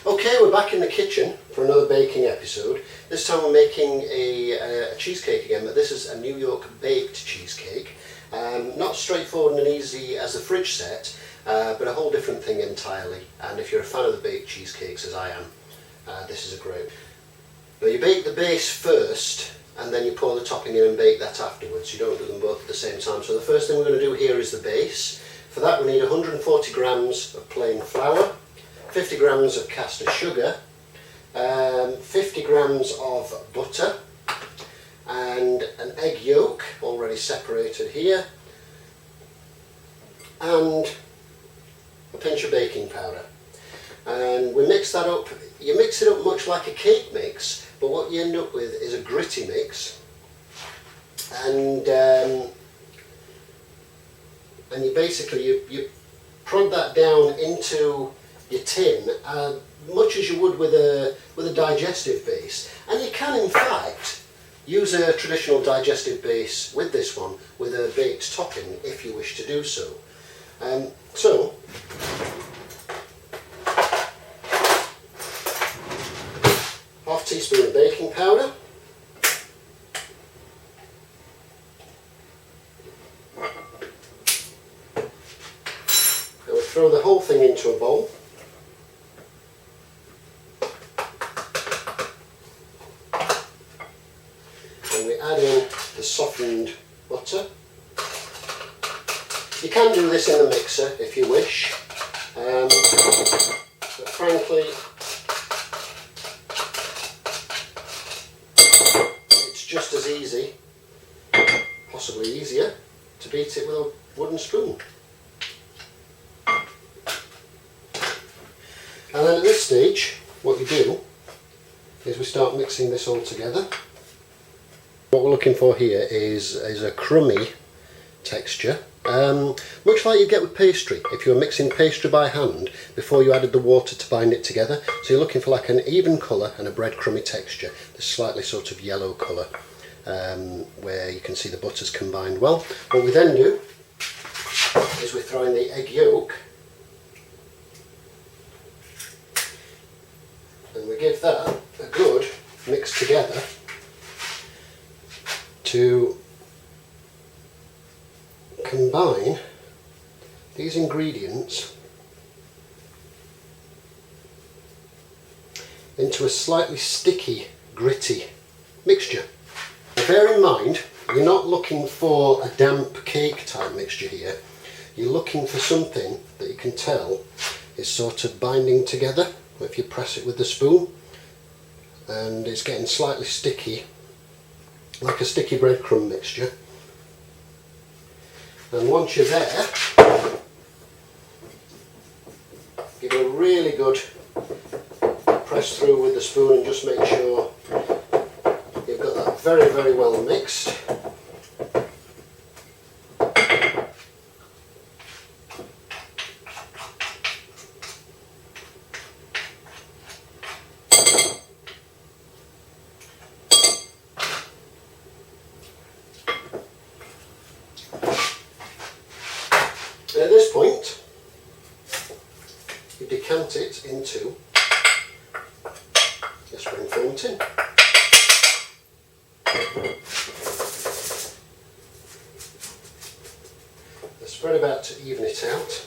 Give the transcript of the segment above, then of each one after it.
Okay, we're back in the kitchen for another baking episode. This time we're making a cheesecake again, but this is a New York baked cheesecake. Not straightforward and easy as the fridge set, but a whole different thing entirely. And if you're a fan of the baked cheesecakes, as I am, this is a great. Now you bake the base first, and then you pour the topping in and bake that afterwards. You don't do them both at the same time. So the first thing we're going to do here is the base. For that we need 140 grams of plain flour, 50 grams of caster sugar, 50 grams of butter, and an egg yolk already separated here, and a pinch of baking powder. And we mix that up. You mix it up much like a cake mix, but what you end up with is a gritty mix. And you basically you prod that down into your tin, much as you would with a digestive base. And you can in fact use a traditional digestive base with this one, with a baked topping if you wish to do so. So half teaspoon of baking powder, and we throw the whole thing into a bowl. And we add in the softened butter. You can do this in the mixer if you wish, but frankly it's just as easy, possibly easier, to beat it with a wooden spoon. And then at this stage what we do is we start mixing this all together. What we're looking for here is a crummy texture, much like you get with pastry if you were mixing pastry by hand before you added the water to bind it together. So you're looking for like an even colour and a breadcrumby texture, this slightly sort of yellow colour, where you can see the butter's combined well. What we then do is we throw in the egg yolk, and we give that a good mix together to combine these ingredients into a slightly sticky, gritty mixture. Now bear in mind, you're not looking for a damp cake type mixture here. You're looking for something that you can tell is sort of binding together if you press it with the spoon, and it's getting slightly sticky, like a sticky breadcrumb mixture. And once you're there, give it a really good press through with the spoon and just make sure you've got that very, very well mixed. And at this point, you decant it into a spring foam tin. I spread about to even it out.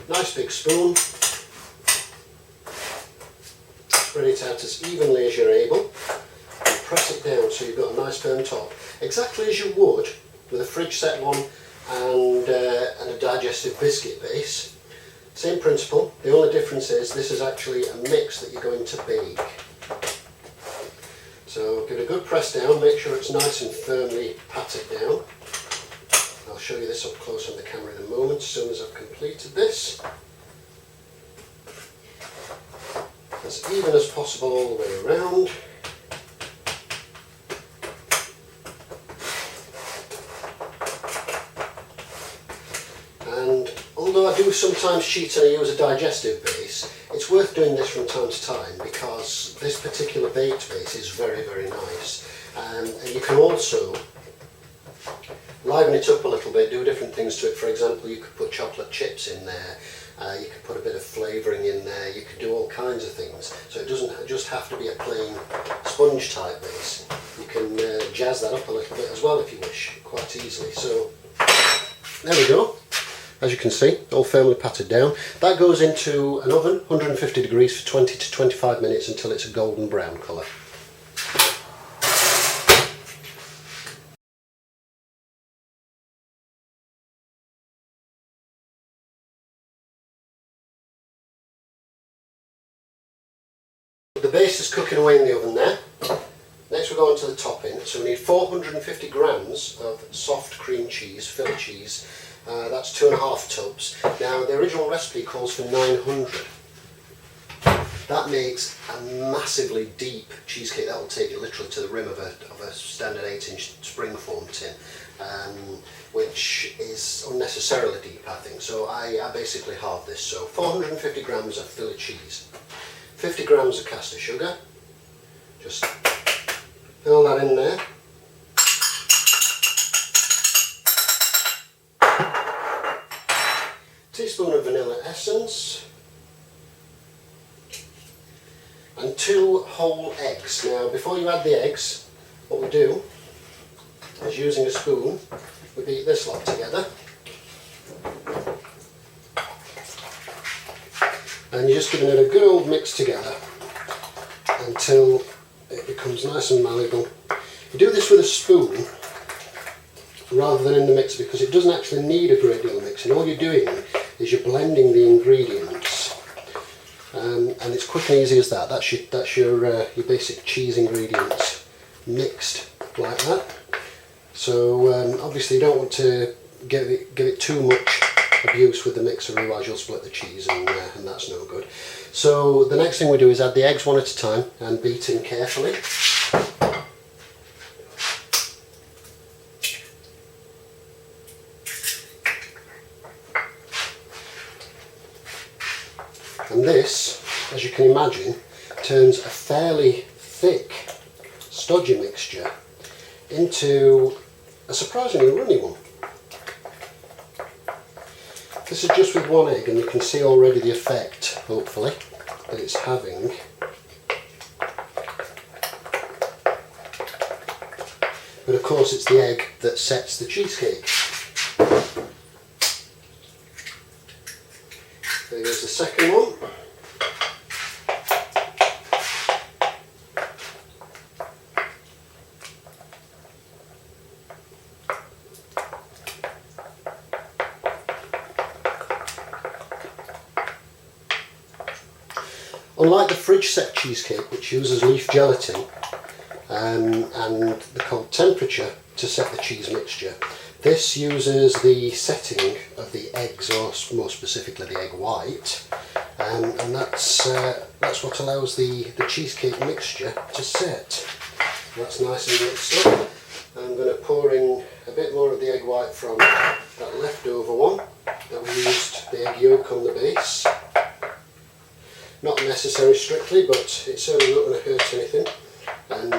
Nice big spoon. Spread it out as evenly as you're able. Press it down so you've got a nice firm top, exactly as you would with a fridge set one and a digestive biscuit base. Same principle, the only difference is this is actually a mix that you're going to bake. So give it a good press down, make sure it's nice and firmly patted down. I'll show you this up close on the camera in a moment as soon as I've completed this. As even as possible all the way around. And although I do sometimes cheat and I use a digestive base, it's worth doing this from time to time because this particular baked base is very, very nice. And you can also liven it up a little bit, do different things to it. For example, you could put chocolate chips in there, you could put a bit of flavouring in there, you could do all kinds of things. So it doesn't just have to be a plain sponge type base. You can jazz that up a little bit as well if you wish, quite easily. So there we go. As you can see, all firmly patted down. That goes into an oven, 150 degrees for 20 to 25 minutes until it's a golden brown colour. The base is cooking away in the oven there. Next we're going to the topping. So we need 450 grams of soft cream cheese, filler cheese. That's 2.5 tubs. Now the original recipe calls for 900. That makes a massively deep cheesecake. That will take you literally to the rim of a standard 8-inch springform tin, which is unnecessarily deep, I think. So I basically halved this. So 450 grams of filler cheese, 50 grams of caster sugar. Just fill that in there. Teaspoon of vanilla essence and 2 whole eggs. Now before you add the eggs, what we do is, using a spoon, we beat this lot together, and you're just giving it a good old mix together until it becomes nice and malleable. You do this with a spoon rather than in the mixer because it doesn't actually need a great deal of mixing. All you're doing is you're blending the ingredients, and it's quick and easy as that. That's your basic cheese ingredients mixed like that. So obviously you don't want to give it too much abuse with the mixer, otherwise you'll split the cheese, and that's no good. So the next thing we do is add the eggs one at a time and beat in carefully. And this, as you can imagine, turns a fairly thick, stodgy mixture into a surprisingly runny one. This is just with 1 egg, and you can see already the effect, hopefully, that it's having. But of course it's the egg that sets the cheesecake. There goes the second one. Unlike the fridge set cheesecake, which uses leaf gelatin and the cold temperature to set the cheese mixture, this uses the setting of the eggs, or more specifically the egg white, and that's what allows the cheesecake mixture to set. That's nice and mixed up. I'm going to pour in a bit more of the egg white from that leftover one that we used the egg yolk on the base. Not necessary strictly, but it's certainly not going to hurt anything. And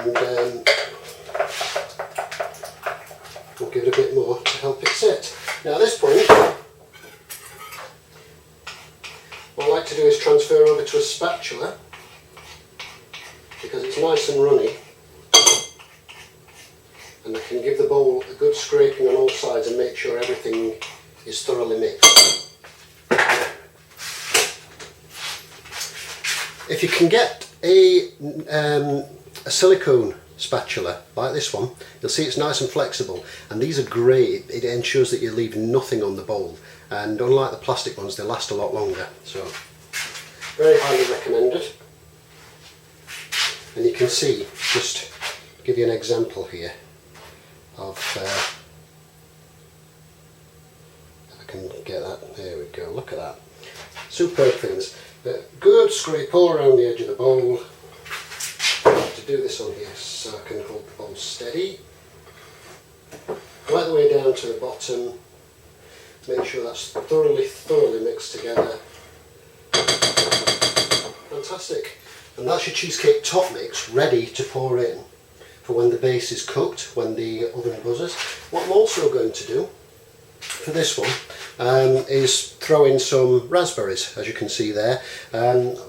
we'll give it a bit more to help it set. Now at this point, what I like to do is transfer over to a spatula, because it's nice and runny, and I can give the bowl a good scraping on all sides and make sure everything is thoroughly mixed. If you can get a silicone spatula like this one, you'll see it's nice and flexible, and these are great. It ensures that you're leaving nothing on the bowl, and unlike the plastic ones, they last a lot longer, so very highly recommended. And you can see, just to give you an example here of if I can get that, there we go, look at that, superb things. Good scrape all around the edge of the bowl. I have to do this on here so I can hold the bowl steady. Right the way down to the bottom. Make sure that's thoroughly mixed together. Fantastic. And that's your cheesecake top mix ready to pour in. for when the base is cooked, when the oven buzzes. What I'm also going to do for this one is throw in some raspberries, as you can see there.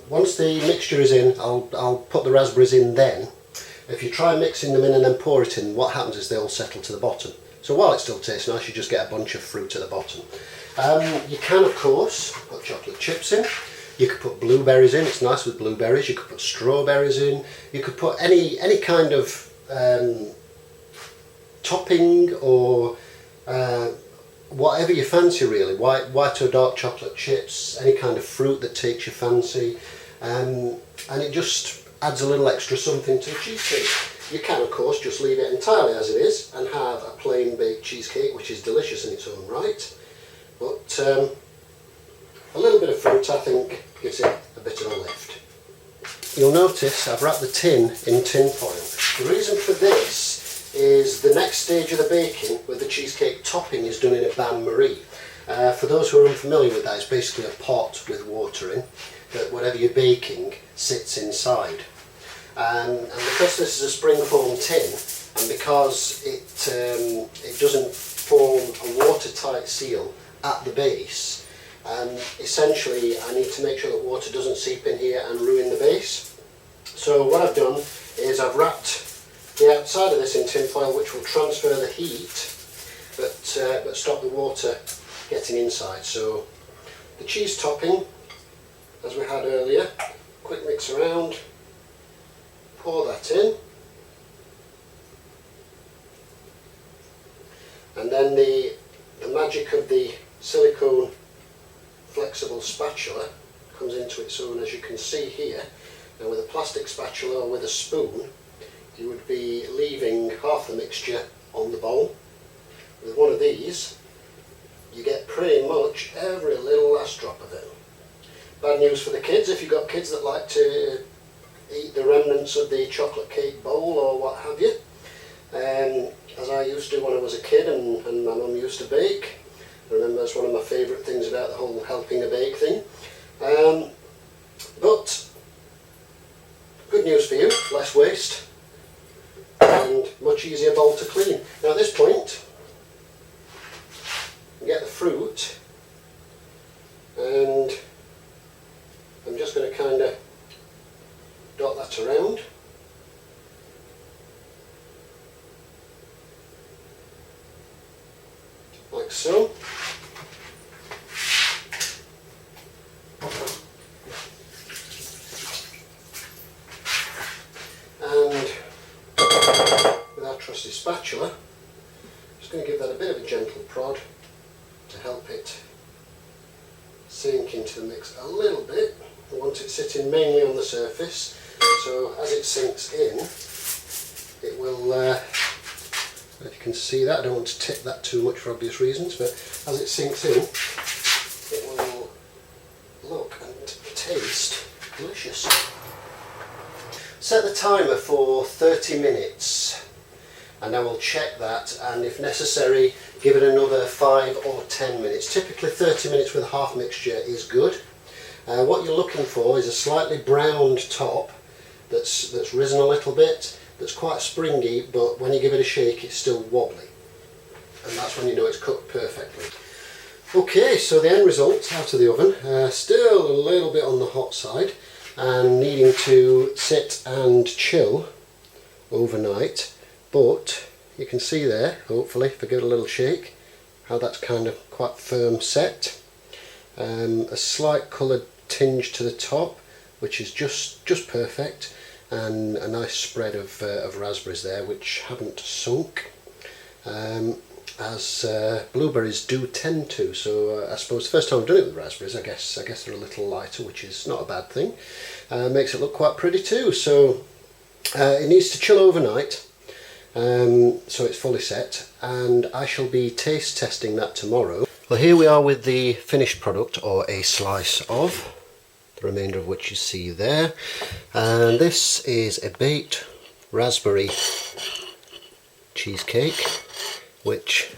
Once the mixture is in, I'll put the raspberries in then. If you try mixing them in and then pour it in, what happens is they all settle to the bottom. So while it still tastes nice, you just get a bunch of fruit at the bottom. You can, of course, put chocolate chips in. You could put blueberries in, it's nice with blueberries. You could put strawberries in. You could put any kind of topping or whatever you fancy really. White or dark chocolate chips, any kind of fruit that takes your fancy. And it just adds a little extra something to the cheesecake. You can, of course, just leave it entirely as it is and have a plain baked cheesecake, which is delicious in its own right. But a little bit of fruit, I think, gives it a bit of a lift. You'll notice I've wrapped the tin in tin foil. The reason for this is the next stage of the baking, where the cheesecake topping is done in a bain-marie. For those who are unfamiliar with that, it's basically a pot with water in that whatever you're baking sits inside. And because this is a spring-form tin, and because it doesn't form a watertight seal at the base, essentially I need to make sure that water doesn't seep in here and ruin the base. So what I've done is I've wrapped the outside of this in tin foil, which will transfer the heat but stop the water getting inside. So the cheese topping, as we had earlier, quick mix around, pour that in, and then the magic of the silicone flexible spatula comes into its own, as you can see here. Now with a plastic spatula or with a spoon, you would be leaving half the mixture on the bowl. With one of these, you get pretty much every little last drop of it. Bad news for the kids, if you've got kids that like to eat the remnants of the chocolate cake bowl or what have you, as I used to when I was a kid and my mum used to bake. I remember that's one of my favourite things about the whole helping a bake thing. But good news for you, less waste and much easier bowl to clean. Now at this point, you get the fruit, and I'm just going to kind of dot that around. Like so. And with our trusty spatula, just going to give that a bit of a gentle prod to help it sink into the mix a little bit. I want it sitting mainly on the surface, so as it sinks in, it will, if you can see that, I don't want to tip that too much for obvious reasons, but as it sinks in, it will look and taste delicious. Set the timer for 30 minutes, and I will check that, and if necessary, give it another 5 or 10 minutes. Typically 30 minutes with half mixture is good. What you're looking for is a slightly browned top that's risen a little bit, that's quite springy, but when you give it a shake it's still wobbly, and that's when you know it's cooked perfectly. Okay, so the end result out of the oven, still a little bit on the hot side and needing to sit and chill overnight, but you can see there, hopefully, if I give it a little shake, how that's kind of quite firm set. A slight coloured tinge to the top, which is just perfect, and a nice spread of raspberries there, which haven't sunk, as blueberries do tend to. So I suppose the first time I've done it with raspberries, I guess they're a little lighter, which is not a bad thing. Makes it look quite pretty too. So it needs to chill overnight, so it's fully set, and I shall be taste testing that tomorrow. Well, here we are with the finished product, or a slice of, the remainder of which you see there, and this is a baked raspberry cheesecake, which,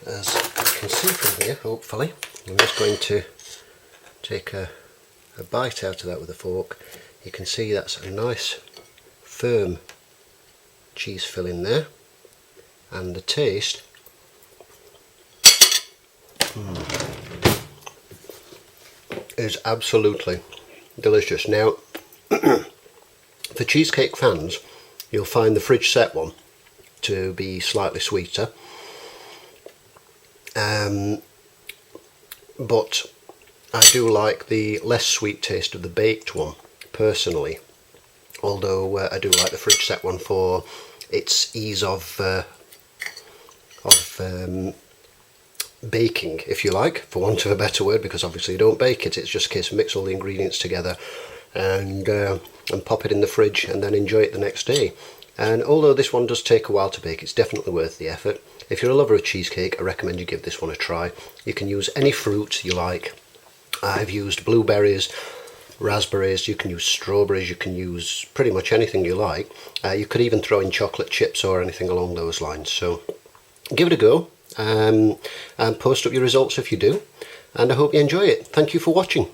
as you can see from here, hopefully, I'm just going to take a bite out of that with a fork. You can see that's a nice firm cheese filling there, and the taste is absolutely delicious. Now, for cheesecake fans, you'll find the fridge set one to be slightly sweeter, but I do like the less sweet taste of the baked one personally, although I do like the fridge set one for its ease of baking, if you like, for want of a better word, because obviously you don't bake it, it's just a case of mix all the ingredients together and pop it in the fridge and then enjoy it the next day. And although this one does take a while to bake, it's definitely worth the effort. If you're a lover of cheesecake, I recommend you give this one a try. You can use any fruit you like. I've used blueberries, raspberries, you can use strawberries, you can use pretty much anything you like. You could even throw in chocolate chips or anything along those lines. So give it a go, and post up your results if you do, and I hope you enjoy it. Thank you for watching.